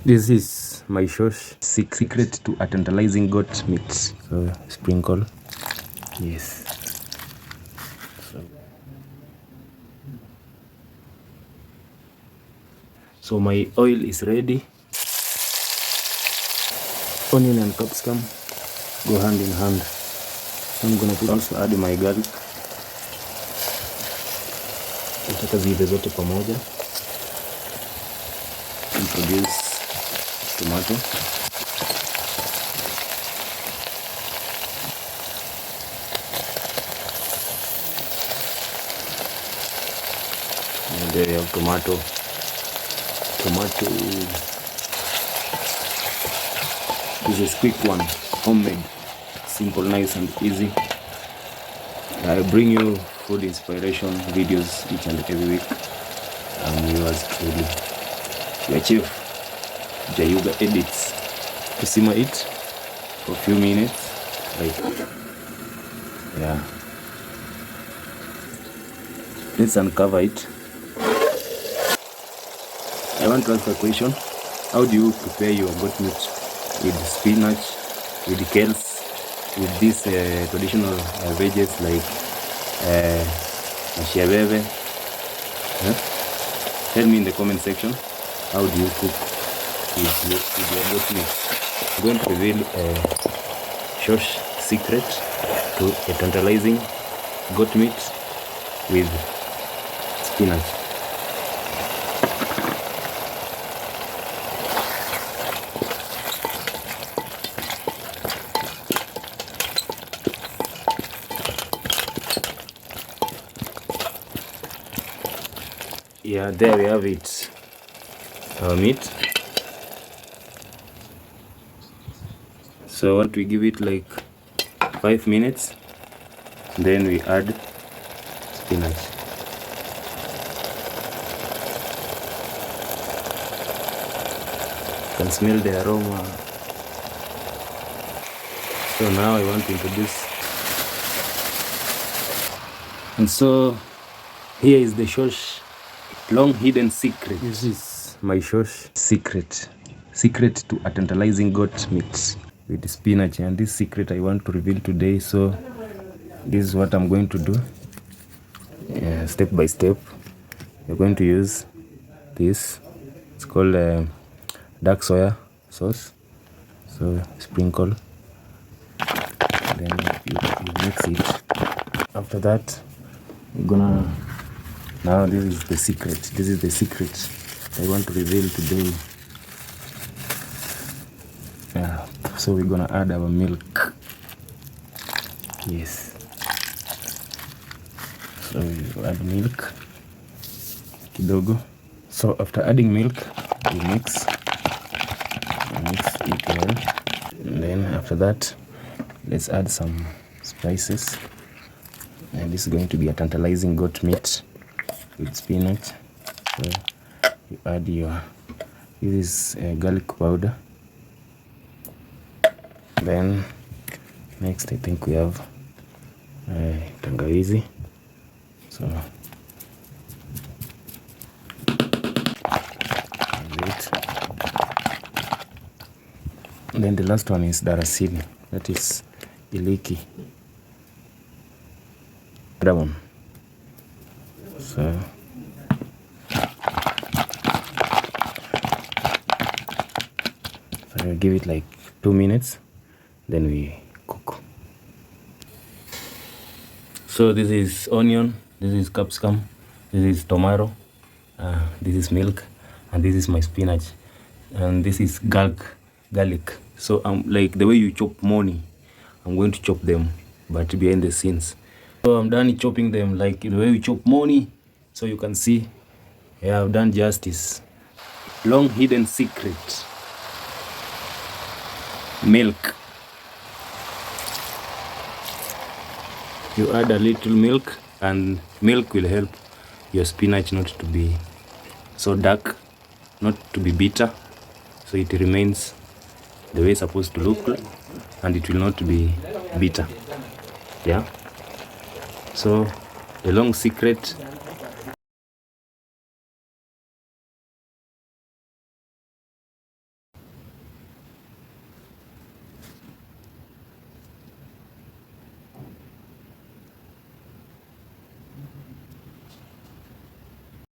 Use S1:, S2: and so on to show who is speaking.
S1: This is my shosh secret to a tantalizing goat meat. So sprinkle. Yes. So my oil is ready. Onion and capsicum go hand in hand. I'm gonna also add my garlic. Nataka ziive zote pamoja. Introduce tomato. And there you have tomato. This is quick one, homemade, simple, nice and easy. I bring you food inspiration videos each and every week. I'm yours truly, your chef, Jayuga Edits. To simmer it for a few minutes, let's uncover it. I want to ask a question. How do you prepare your goat meat? With spinach, with kales, with these traditional veggies like chewy? Tell me in the comment section, how do you cook with your goat meat? I'm going to reveal a shosh secret to a tantalizing goat meat with spinach. Yeah, there we have it, our meat. So what we give it like 5 minutes, then we add spinach. You can smell the aroma. So now I want to introduce, and so here is the shosh long hidden secret. This is my shosh secret to a tantalizing goat meat with spinach, and this secret I want to reveal today. So this is what I'm going to do, step by step. You're going to use this, it's called dark soya sauce. So sprinkle, then you mix it. After that, you're gonna, now this is the secret I want to reveal today. So we're gonna add our milk. Yes, so you add milk kidogo. So after adding milk, you mix it well, and then after that, let's add some spices. And this is going to be a tantalizing goat meat with spinach. So you add this is garlic powder. Then next I think we have tangawizi. So and then the last one is darasini, that is iliki. That one. So we give it like 2 minutes, then we cook. So this is onion, this is capsicum, this is tomato, this is milk, and this is my spinach, and this is garlic. So like the way you chop money, I'm going to chop them, but behind the scenes. So I'm done chopping them like the way we chop money. So you can see, yeah, I've done justice. Long hidden secret. Milk. You add a little milk, and milk will help your spinach not to be so dark, not to be bitter, so it remains the way it's supposed to look, and it will not be bitter. Yeah. So the long secret